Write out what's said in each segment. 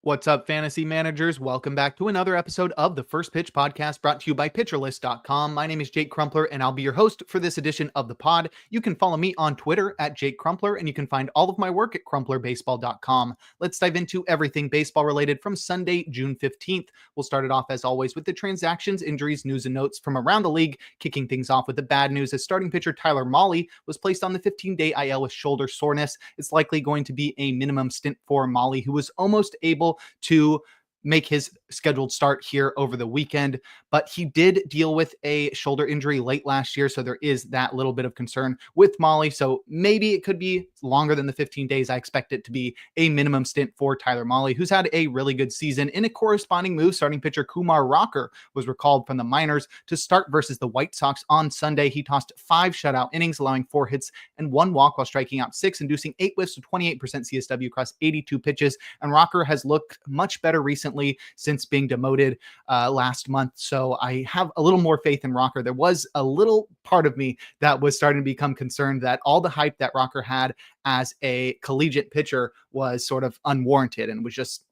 What's up, fantasy managers? Welcome back to another episode of the First Pitch Podcast brought to you by PitcherList.com. My name is Jake Crumpler, and I'll be your host for this edition of the pod. You can follow me on Twitter at Jake Crumpler, and you can find all of my work at CrumplerBaseball.com. Let's dive into everything baseball related from Sunday, June 15th. We'll start it off, as always, with the transactions, injuries, news, and notes from around the league, kicking things off with the bad news as starting pitcher Tyler Mahle was placed on the 15-day IL with shoulder soreness. It's likely going to be a minimum stint for Mahle, who was almost able to make his scheduled start here over the weekend, but he did deal with a shoulder injury late last year, so there is that little bit of concern with Mahle. So maybe it could be longer than the 15 days. I expect it to be a minimum stint for Tyler Mahle, who's had a really good season. In a corresponding move, starting pitcher Kumar Rocker was recalled from the minors to start versus the White Sox on Sunday. He tossed 5 shutout innings, allowing 4 hits and 1 walk while striking out 6, inducing 8 whiffs with 28% CSW across 82 pitches. And Rocker has looked much better recently since being demoted last month. So I have a little more faith in Rocker. There was a little part of me that was starting to become concerned that all the hype that Rocker had as a collegiate pitcher was sort of unwarranted and was just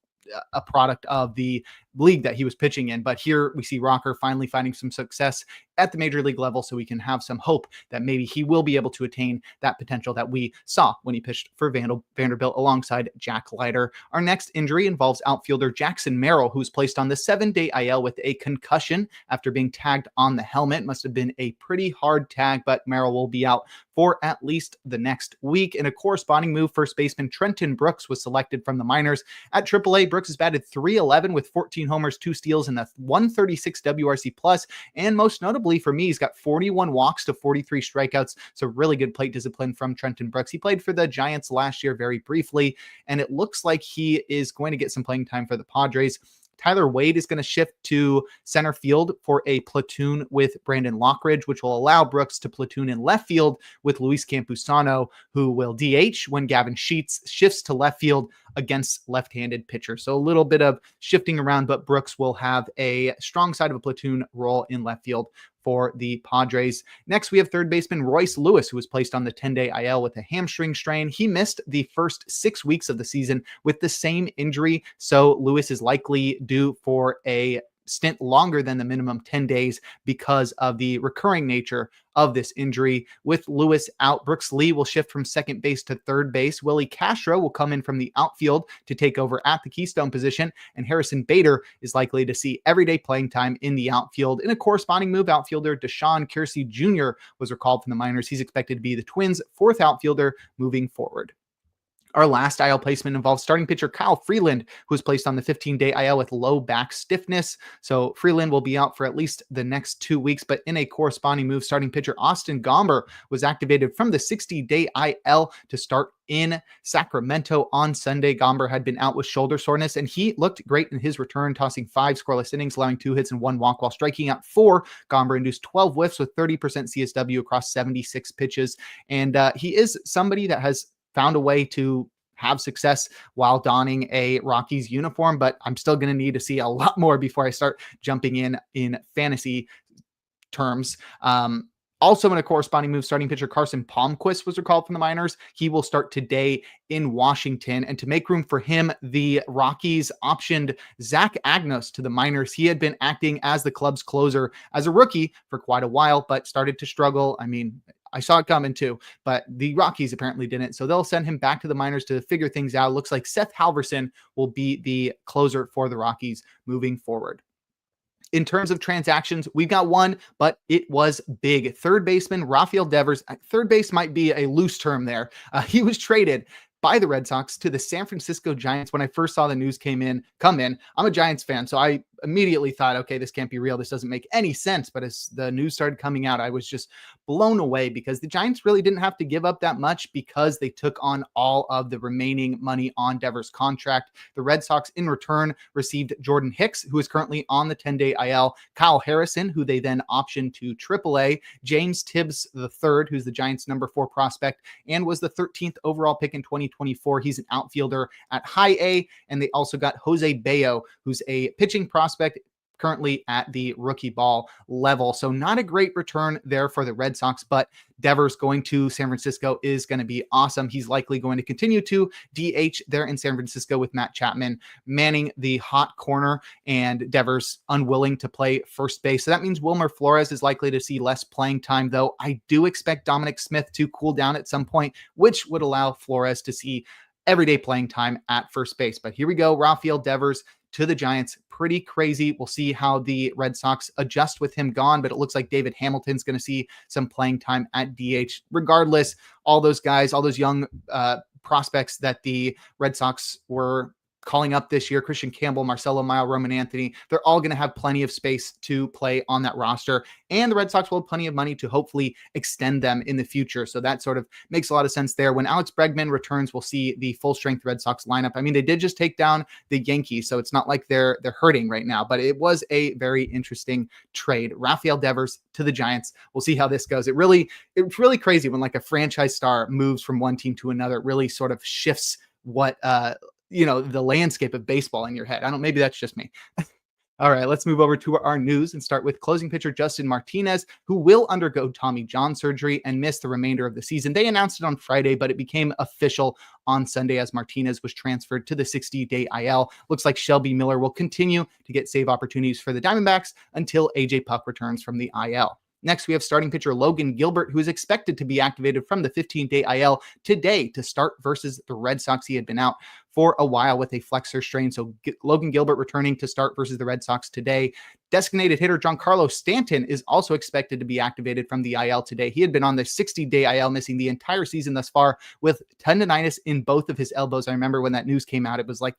a product of the league that he was pitching in. But here we see Rocker finally finding some success at the major league level, so we can have some hope that maybe he will be able to attain that potential that we saw when he pitched for Vanderbilt alongside Jack Leiter. Our next injury involves outfielder Jackson Merrill, who's placed on the 7-day IL with a concussion after being tagged on the helmet. Must have been a pretty hard tag, but Merrill will be out for at least the next week. In a corresponding move, first baseman Trenton Brooks was selected from the minors. At AAA, Brooks has batted .311 with 14 homers, 2 steals, and a 136 WRC plus. And most notably for me, he's got 41 walks to 43 strikeouts. So really good plate discipline from Trenton Brooks. He played for the Giants last year very briefly, and it looks like he is going to get some playing time for the Padres. Tyler Wade is going to shift to center field for a platoon with Brandon Lockridge, which will allow Brooks to platoon in left field with Luis Campusano, who will DH when Gavin Sheets shifts to left field against left-handed pitchers. So a little bit of shifting around, but Brooks will have a strong side of a platoon role in left field for the Padres. Next, we have third baseman Royce Lewis, who was placed on the 10-day IL with a hamstring strain. He missed the first 6 weeks of the season with the same injury, so Lewis is likely due for a stint longer than the minimum 10 days because of the recurring nature of this injury. With Lewis out, Brooks Lee will shift from second base to third base. Willie Castro will come in from the outfield to take over at the keystone position, and Harrison Bader is likely to see everyday playing time in the outfield. In a corresponding move, outfielder Deshaun Kiersey Jr. was recalled from the minors. He's expected to be the Twins' 4th outfielder moving forward. Our last IL placement involves starting pitcher Kyle Freeland, who was placed on the 15-day IL with low back stiffness. So Freeland will be out for at least the next 2 weeks, but in a corresponding move, starting pitcher Austin Gomber was activated from the 60-day IL to start in Sacramento on Sunday. Gomber had been out with shoulder soreness, and he looked great in his return, tossing 5 scoreless innings, allowing 2 hits and 1 walk while striking out 4. Gomber induced 12 whiffs with 30% CSW across 76 pitches, and he is somebody that has found a way to have success while donning a Rockies uniform, but I'm still going to need to see a lot more before I start jumping in fantasy terms. Also in a corresponding move, starting pitcher Carson Palmquist was recalled from the minors. He will start today in Washington. And to make room for him, the Rockies optioned Zach Agnos to the minors. He had been acting as the club's closer as a rookie for quite a while, but started to struggle. I mean, I saw it coming too, but the Rockies apparently didn't. So they'll send him back to the minors to figure things out. Looks like Seth Halverson will be the closer for the Rockies moving forward. In terms of transactions, we've got one, but it was big. Third baseman Rafael Devers. Third base might be a loose term there. He was traded by the Red Sox to the San Francisco Giants. When I first saw the news come in, I'm a Giants fan, so I immediately thought, okay, this can't be real. This doesn't make any sense. But as the news started coming out, I was just blown away because the Giants really didn't have to give up that much because they took on all of the remaining money on Devers' contract. The Red Sox in return received Jordan Hicks, who is currently on the 10-day IL, Kyle Harrison, who they then optioned to AAA, James Tibbs III, who's the Giants' number 4 prospect and was the 13th overall pick in 2024. He's an outfielder at high A, and they also got Jose Bayo, who's a pitching prospect currently at the rookie ball level. So not a great return there for the Red Sox, but Devers going to San Francisco is going to be awesome. He's likely going to continue to DH there in San Francisco with Matt Chapman manning the hot corner and Devers unwilling to play first base. So that means Wilmer Flores is likely to see less playing time, though I do expect Dominic Smith to cool down at some point, which would allow Flores to see everyday playing time at first base. But here we go, Rafael Devers to the Giants. Pretty crazy. We'll see how the Red Sox adjust with him gone, but it looks like David Hamilton's going to see some playing time at DH. Regardless, all those guys, all those young prospects that the Red Sox were calling up this year, Christian Campbell, Marcelo Mayo, Roman Anthony, they're all going to have plenty of space to play on that roster. And the Red Sox will have plenty of money to hopefully extend them in the future. So that sort of makes a lot of sense there. When Alex Bregman returns, we'll see the full strength Red Sox lineup. I mean, they did just take down the Yankees, so it's not like they're hurting right now, but it was a very interesting trade. Rafael Devers to the Giants. We'll see how this goes. It's really crazy when like a franchise star moves from one team to another. It really sort of shifts what, the landscape of baseball in your head. Maybe that's just me. All right, let's move over to our news and start with closing pitcher Justin Martinez, who will undergo Tommy John surgery and miss the remainder of the season. They announced it on Friday, but it became official on Sunday as Martinez was transferred to the 60-day IL. Looks like Shelby Miller will continue to get save opportunities for the Diamondbacks until AJ Puck returns from the IL. Next, we have starting pitcher Logan Gilbert, who is expected to be activated from the 15-day IL today to start versus the Red Sox. He had been out for a while with a flexor strain. So Logan Gilbert returning to start versus the Red Sox today. Designated hitter Giancarlo Stanton is also expected to be activated from the IL today. He had been on the 60-day IL, missing the entire season thus far with tendonitis in both of his elbows. I remember when that news came out, it was like,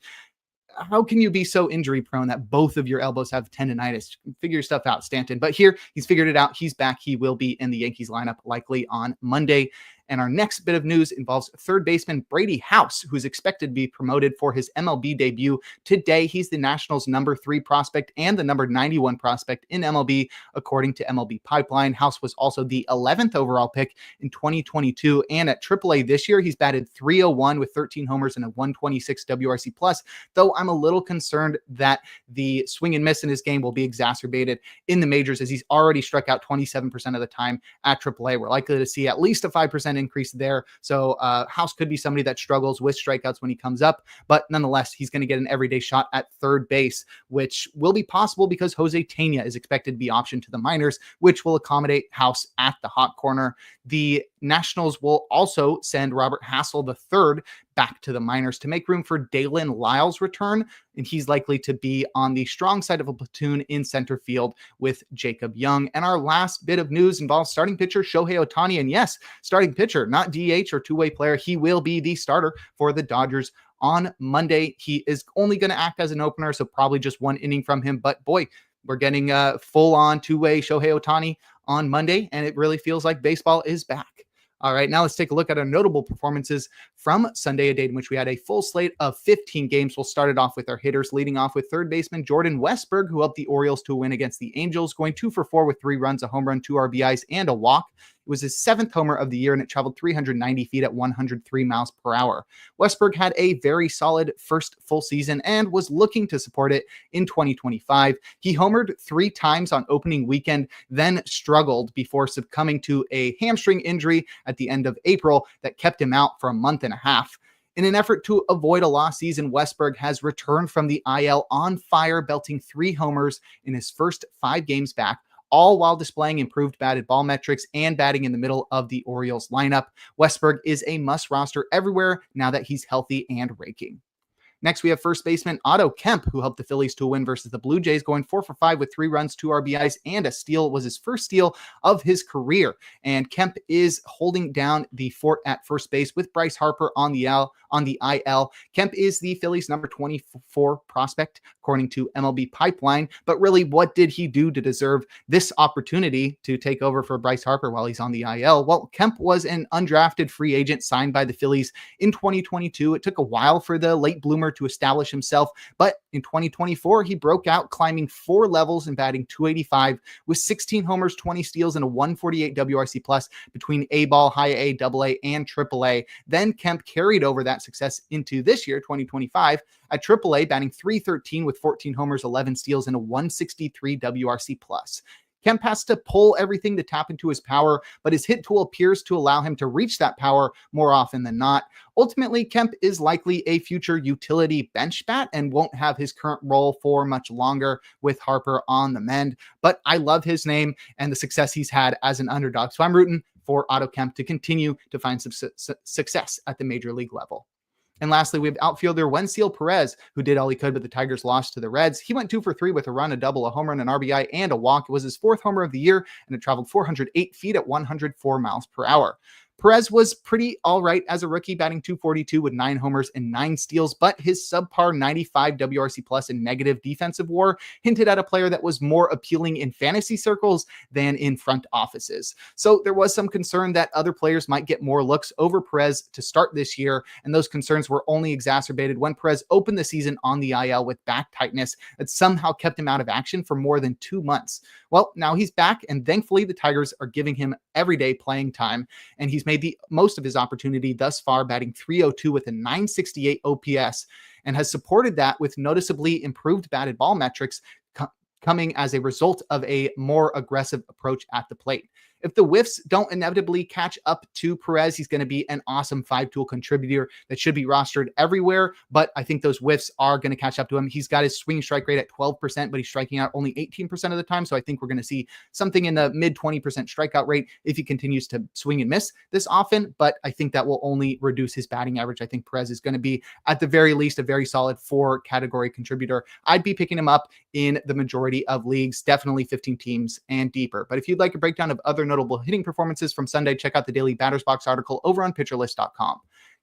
how can you be so injury prone that both of your elbows have tendonitis? Figure your stuff out, Stanton. But here, he's figured it out. He's back. He will be in the Yankees lineup likely on Monday. And our next bit of news involves third baseman Brady House, who's expected to be promoted for his MLB debut today. He's the Nationals' number 3 prospect and the number 91 prospect in MLB, according to MLB Pipeline. House was also the 11th overall pick in 2022. And at AAA this year, he's batted .301 with 13 homers and a 126 WRC+, though I'm a little concerned that the swing and miss in his game will be exacerbated in the majors, as he's already struck out 27% of the time at AAA. We're likely to see at least a 5% increase there. So House could be somebody that struggles with strikeouts when he comes up, but nonetheless, he's going to get an everyday shot at third base, which will be possible because Jose Tena is expected to be optioned to the minors, which will accommodate House at the hot corner. The Nationals will also send Robert Hassel III back to the minors to make room for Dalen Lyle's return, and he's likely to be on the strong side of a platoon in center field with Jacob Young. And our last bit of news involves starting pitcher Shohei Ohtani, and yes, starting pitcher, not DH or two-way player. He will be the starter for the Dodgers on Monday. He is only going to act as an opener, so probably just one inning from him, but boy, we're getting a full-on two-way Shohei Ohtani on Monday, and it really feels like baseball is back. All right, now let's take a look at our notable performances from Sunday, a day in which we had a full slate of 15 games. We'll start it off with our hitters, leading off with third baseman Jordan Westburg, who helped the Orioles to a win against the Angels, going 2 for 4 with 3 runs, a home run, 2 RBIs, and a walk. It was his 7th homer of the year, and it traveled 390 feet at 103 miles per hour. Westburg had a very solid first full season and was looking to support it in 2025. He homered 3 times on opening weekend, then struggled before succumbing to a hamstring injury at the end of April that kept him out for a month and a half. In an effort to avoid a lost season, Westburg has returned from the IL on fire, belting 3 homers in his first 5 games back, all while displaying improved batted ball metrics and batting in the middle of the Orioles lineup. Westburg is a must roster everywhere now that he's healthy and raking. Next, we have first baseman Otto Kemp, who helped the Phillies to a win versus the Blue Jays, going 4 for 5 with 3 runs, 2 RBIs, and a steal. Was his first steal of his career. And Kemp is holding down the fort at first base with Bryce Harper on the IL. Kemp is the Phillies' number 24 prospect, according to MLB Pipeline. But really, what did he do to deserve this opportunity to take over for Bryce Harper while he's on the IL? Well, Kemp was an undrafted free agent signed by the Phillies in 2022. It took a while for the late bloomer to establish himself. But in 2024, he broke out, climbing 4 levels and batting .285 with 16 homers, 20 steals, and a 148 WRC plus between A-ball, high A, double A, and triple A. Then Kemp carried over that success into this year, 2025, at triple A, batting .313 with 14 homers, 11 steals, and a 163 WRC plus. Kemp has to pull everything to tap into his power, but his hit tool appears to allow him to reach that power more often than not. Ultimately, Kemp is likely a future utility bench bat and won't have his current role for much longer with Harper on the mend. But I love his name and the success he's had as an underdog. So I'm rooting for Otto Kemp to continue to find some success at the major league level. And lastly, we have outfielder Wensiel Perez, who did all he could, but the Tigers lost to the Reds. He went 2 for 3 with a run, a double, a home run, an RBI, and a walk. It was his 4th homer of the year, and it traveled 408 feet at 104 miles per hour. Perez was pretty all right as a rookie, batting .242 with 9 homers and 9 steals, but his subpar 95 WRC plus and negative defensive WAR hinted at a player that was more appealing in fantasy circles than in front offices. So there was some concern that other players might get more looks over Perez to start this year, and those concerns were only exacerbated when Perez opened the season on the IL with back tightness that somehow kept him out of action for more than 2 months. Well, now he's back, and thankfully the Tigers are giving him everyday playing time, and he's made the most of his opportunity thus far, batting .302 with a 968 OPS, and has supported that with noticeably improved batted ball metrics coming as a result of a more aggressive approach at the plate. If the whiffs don't inevitably catch up to Perez, he's going to be an awesome 5-tool contributor that should be rostered everywhere, but I think those whiffs are going to catch up to him. He's got his swing strike rate at 12%, but he's striking out only 18% of the time, so I think we're going to see something in the mid-20% strikeout rate if he continues to swing and miss this often, but I think that will only reduce his batting average. I think Perez is going to be, at the very least, a very solid 4-category contributor. I'd be picking him up in the majority of leagues, definitely 15 teams and deeper. But if you'd like a breakdown of other notable hitting performances from Sunday, check out the daily Batters Box article over on PitcherList.com.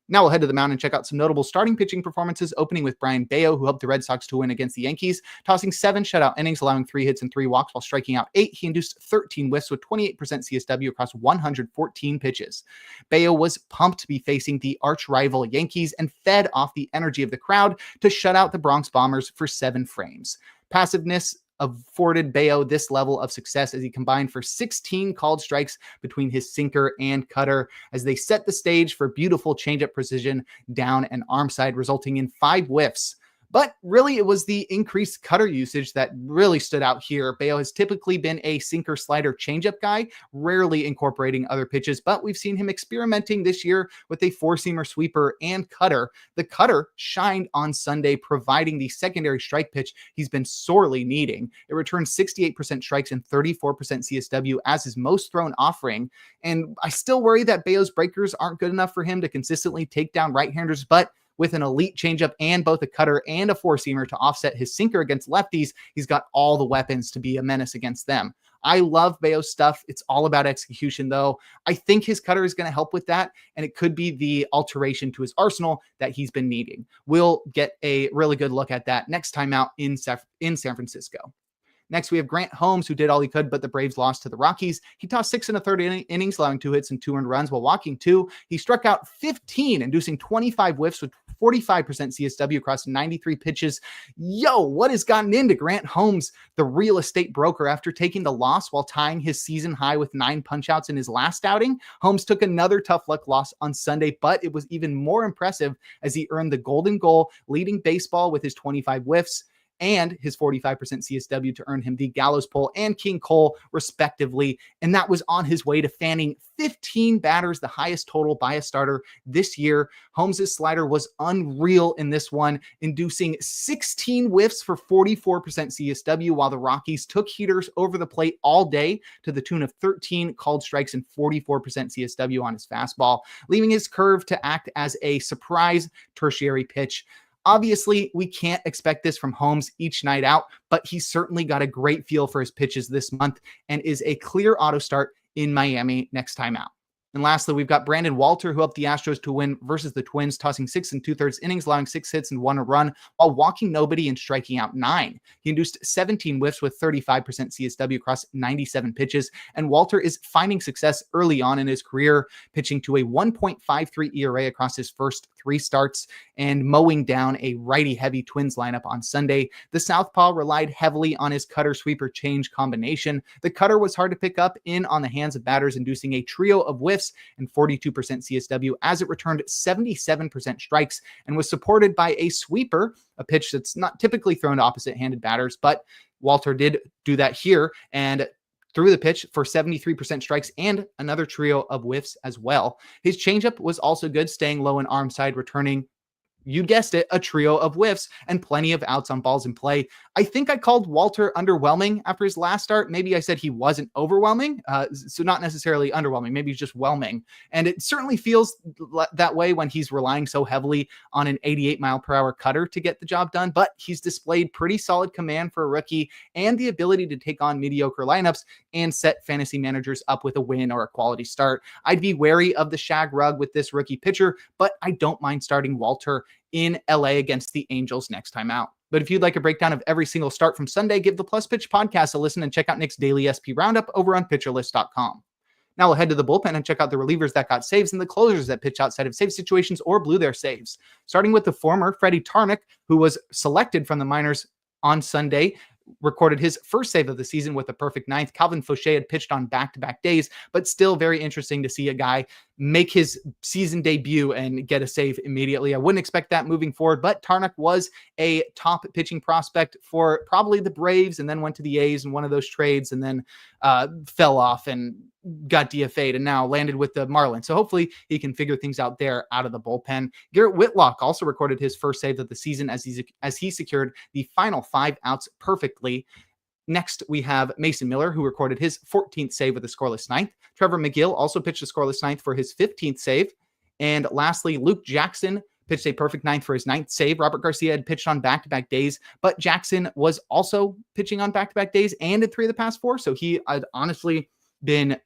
Now we'll head to the mound and check out some notable starting pitching performances, opening with Brayan Bello, who helped the Red Sox to win against the Yankees, tossing 7 shutout innings, allowing 3 hits and 3 walks while striking out 8. He induced 13 whiffs with 28% CSW across 114 pitches. Bello was pumped to be facing the arch rival Yankees and fed off the energy of the crowd to shut out the Bronx Bombers for 7 frames. Passiveness afforded Bello this level of success as he combined for 16 called strikes between his sinker and cutter as they set the stage for beautiful changeup precision down and arm side, resulting in 5 whiffs. But really, it was the increased cutter usage that really stood out here. Bello has typically been a sinker, slider, changeup guy, rarely incorporating other pitches, but we've seen him experimenting this year with a 4-seamer, sweeper, and cutter. The cutter shined on Sunday, providing the secondary strike pitch he's been sorely needing. It returned 68% strikes and 34% CSW as his most thrown offering. And I still worry that Bello's breakers aren't good enough for him to consistently take down right-handers, but with an elite changeup and both a cutter and a 4-seamer to offset his sinker against lefties, he's got all the weapons to be a menace against them. I love Bello's stuff. It's all about execution, though. I think his cutter is going to help with that, and it could be the alteration to his arsenal that he's been needing. We'll get a really good look at that next time out in San Francisco. Next, we have Grant Holmes, who did all he could, but the Braves lost to the Rockies. He tossed 6 1/3 innings, allowing 2 hits and 2 earned runs while walking 2. He struck out 15, inducing 25 whiffs with 45% CSW across 93 pitches. Yo, what has gotten into Grant Holmes, the real estate broker, after taking the loss while tying his season high with 9 punchouts in his last outing? Holmes took another tough luck loss on Sunday, but it was even more impressive as he earned the golden goal, leading baseball with his 25 whiffs and his 45% CSW to earn him the Gallows Pole and King Cole, respectively. And that was on his way to fanning 15 batters, the highest total by a starter this year. Holmes' slider was unreal in this one, inducing 16 whiffs for 44% CSW, while the Rockies took heaters over the plate all day to the tune of 13 called strikes and 44% CSW on his fastball, leaving his curve to act as a surprise tertiary pitch. Obviously, we can't expect this from Holmes each night out, but he's certainly got a great feel for his pitches this month and is a clear auto start in Miami next time out. And lastly, we've got Brandon Walter, who helped the Astros to win versus the Twins, tossing 6 2/3 innings, allowing 6 hits and 1 run while walking nobody and striking out 9. He induced 17 whiffs with 35% CSW across 97 pitches. And Walter is finding success early on in his career, pitching to a 1.53 ERA across his first 3 starts and mowing down a righty-heavy Twins lineup on Sunday. The southpaw relied heavily on his cutter-sweeper change combination. The cutter was hard to pick up in on the hands of batters, inducing a trio of whiffs and 42% CSW as it returned 77% strikes and was supported by a sweeper, a pitch that's not typically thrown to opposite-handed batters, but Walter did do that here and threw the pitch for 73% strikes and another trio of whiffs as well. His changeup was also good, staying low and arm side, returning, you guessed it, a trio of whiffs and plenty of outs on balls in play. I think I called Walter underwhelming after his last start. Maybe I said he wasn't overwhelming, so not necessarily underwhelming. Maybe he's just whelming. And it certainly feels that way when he's relying so heavily on an 88-mile-per-hour cutter to get the job done. But he's displayed pretty solid command for a rookie and the ability to take on mediocre lineups and set fantasy managers up with a win or a quality start. I'd be wary of the shag rug with this rookie pitcher, but I don't mind starting Walter in LA against the Angels next time out. But if you'd like a breakdown of every single start from Sunday, give the Plus Pitch podcast a listen and check out Nick's daily SP roundup over on pitcherlist.com. Now we'll head to the bullpen and check out the relievers that got saves and the closers that pitch outside of save situations or blew their saves. Starting with the former, Freddie Tarnick, who was selected from the minors on Sunday, recorded his first save of the season with a perfect ninth. Calvin Fauché had pitched on back-to-back days, but still very interesting to see a guy make his season debut and get a save immediately. I wouldn't expect that moving forward, but Tarnick was a top pitching prospect for probably the Braves and then went to the A's in one of those trades and then fell off and got DFA'd and now landed with the Marlins. So hopefully he can figure things out there out of the bullpen. Garrett Whitlock also recorded his first save of the season as he secured the final 5 outs perfectly. Next, we have Mason Miller, who recorded his 14th save with a scoreless ninth. Trevor McGill also pitched a scoreless ninth for his 15th save. And lastly, Luke Jackson pitched a perfect ninth for his 9th save. Robert Garcia had pitched on back-to-back days, but Jackson was also pitching on back-to-back days and in 3 of the past 4. So he had honestly been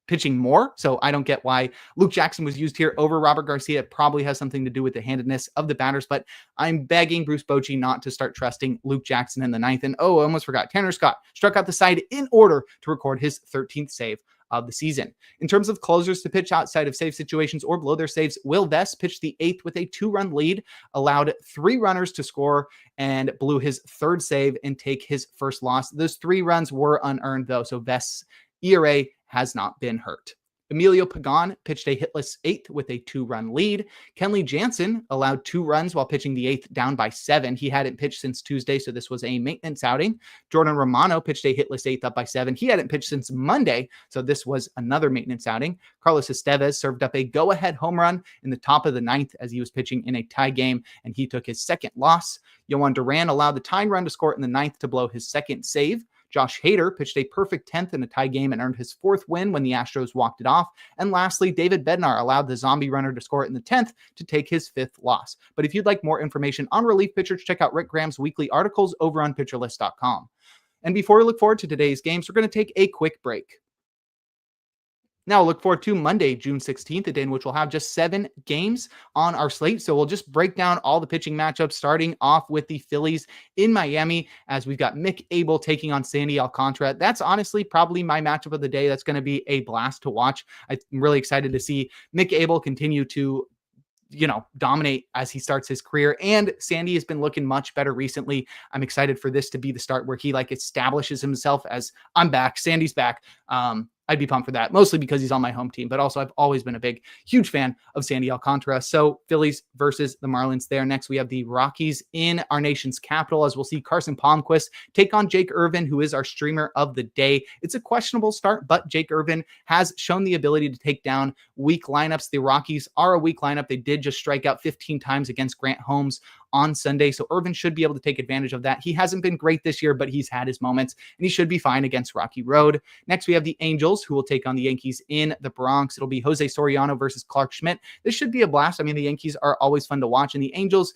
pitching more. So I don't get why Luke Jackson was used here over Robert Garcia. It probably has something to do with the handedness of the batters, but I'm begging Bruce Bochy not to start trusting Luke Jackson in the 9th. And I almost forgot, Tanner Scott struck out the side in order to record his 13th save of the season. In terms of closers to pitch outside of save situations or blow their saves, Will Vest pitched the 8th with a 2-run lead, allowed 3 runners to score, and blew his 3rd save and take his first loss. Those 3 runs were unearned though, so Vest's ERA has not been hurt. Emilio Pagan pitched a hitless 8th with a 2-run lead. Kenley Jansen allowed 2 runs while pitching the 8th down by 7. He hadn't pitched since Tuesday, so this was a maintenance outing. Jordan Romano pitched a hitless 8th up by 7. He hadn't pitched since Monday, so this was another maintenance outing. Carlos Estevez served up a go-ahead home run in the top of the 9th as he was pitching in a tie game, and he took his 2nd loss. Yohan Duran allowed the tying run to score in the 9th to blow his 2nd save. Josh Hader pitched a perfect 10th in a tie game and earned his 4th win when the Astros walked it off. And lastly, David Bednar allowed the zombie runner to score it in the 10th to take his 5th loss. But if you'd like more information on relief pitchers, check out Rick Graham's weekly articles over on pitcherlist.com. And before we look forward to today's games, we're going to take a quick break. Now, look forward to Monday, June 16th, a day in which we'll have just 7 games on our slate. So we'll just break down all the pitching matchups, starting off with the Phillies in Miami, as we've got Mick Abel taking on Sandy Alcantara. That's honestly probably my matchup of the day. That's going to be a blast to watch. I'm really excited to see Mick Abel continue to dominate as he starts his career. And Sandy has been looking much better recently. I'm excited for this to be the start where he establishes himself as, I'm back, Sandy's back. I'd be pumped for that, mostly because he's on my home team, but also I've always been a huge fan of Sandy Alcantara. So Phillies versus the Marlins there. Next, we have the Rockies in our nation's capital, as we'll see Carson Palmquist take on Jake Irvin, who is our streamer of the day. It's a questionable start, but Jake Irvin has shown the ability to take down weak lineups. The Rockies are a weak lineup. They did just strike out 15 times against Grant Holmes on Sunday, so Irvin should be able to take advantage of that. He hasn't been great this year, but he's had his moments, and he should be fine against Rocky Road. Next, we have the Angels, who will take on the Yankees in the Bronx. It'll be Jose Soriano versus Clark Schmidt. This should be a blast. I mean, the Yankees are always fun to watch, and the Angels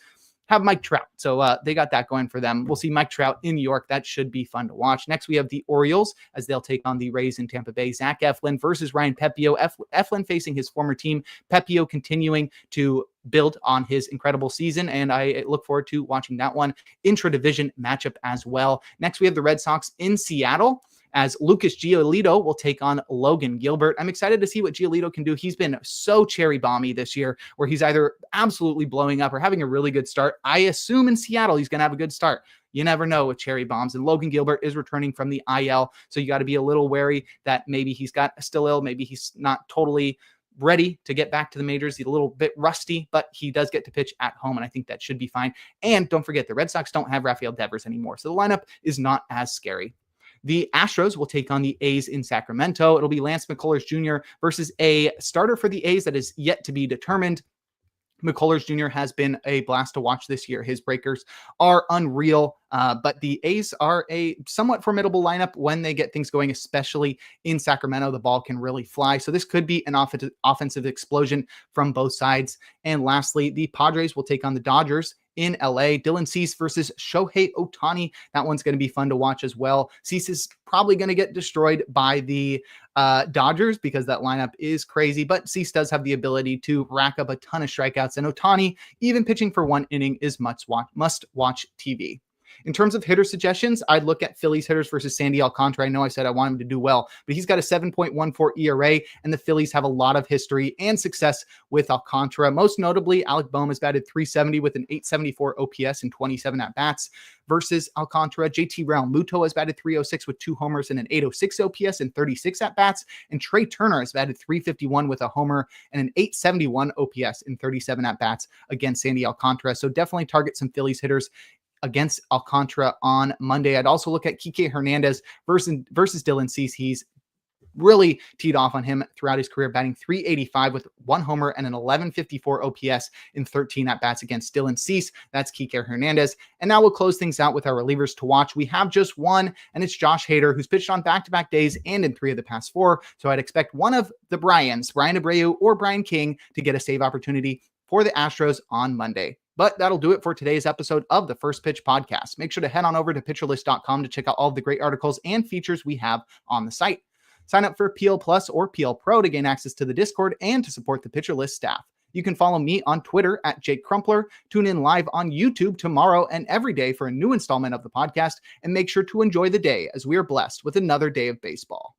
have Mike Trout. So they got that going for them. We'll see Mike Trout in New York. That should be fun to watch. Next, we have the Orioles as they'll take on the Rays in Tampa Bay. Zach Eflin versus Ryan Pepio. Eflin facing his former team. Pepio continuing to build on his incredible season, and I look forward to watching that one. Intra-division matchup as well. Next, we have the Red Sox in Seattle as Lucas Giolito will take on Logan Gilbert. I'm excited to see what Giolito can do. He's been so cherry bomby this year, where he's either absolutely blowing up or having a really good start. I assume in Seattle he's going to have a good start. You never know with cherry bombs. And Logan Gilbert is returning from the IL, so you got to be a little wary that maybe he's still ill, maybe he's not totally ready to get back to the majors. He's a little bit rusty, but he does get to pitch at home, and I think that should be fine. And don't forget, the Red Sox don't have Rafael Devers anymore, so the lineup is not as scary. The Astros will take on the A's in Sacramento. It'll be Lance McCullers Jr. versus a starter for the A's that is yet to be determined. McCullers Jr. has been a blast to watch this year. His breakers are unreal, but the A's are a somewhat formidable lineup when they get things going, especially in Sacramento. The ball can really fly. So this could be an offensive explosion from both sides. And lastly, the Padres will take on the Dodgers in LA. Dylan Cease versus Shohei Ohtani. That one's going to be fun to watch as well. Cease is probably going to get destroyed by the Dodgers because that lineup is crazy, but Cease does have the ability to rack up a ton of strikeouts, and Ohtani, even pitching for one inning, is must-watch TV. In terms of hitter suggestions, I'd look at Phillies hitters versus Sandy Alcantara. I know I said I want him to do well, but he's got a 7.14 ERA, and the Phillies have a lot of history and success with Alcantara. Most notably, Alec Bohm has batted .370 with an .874 OPS and 27 at-bats versus Alcantara. JT Realmuto has batted .306 with 2 homers and an .806 OPS and 36 at-bats, and Trey Turner has batted .351 with a homer and an .871 OPS and 37 at-bats against Sandy Alcantara. So definitely target some Phillies hitters against Alcantara on Monday. I'd also look at Kike Hernandez versus Dylan Cease. He's really teed off on him throughout his career, batting .385 with 1 homer and an 1154 OPS in 13 at-bats against Dylan Cease. That's Kike Hernandez. And now we'll close things out with our relievers to watch. We have just one, and it's Josh Hader, who's pitched on back-to-back days and in 3 of the past 4. So I'd expect one of the Bryans, Brian Abreu or Brian King, to get a save opportunity for the Astros on Monday. But that'll do it for today's episode of the First Pitch Podcast. Make sure to head on over to pitcherlist.com to check out all of the great articles and features we have on the site. Sign up for PL Plus or PL Pro to gain access to the Discord and to support the Pitcher List staff. You can follow me on Twitter at Jake Crumpler. Tune in live on YouTube tomorrow and every day for a new installment of the podcast. And make sure to enjoy the day as we are blessed with another day of baseball.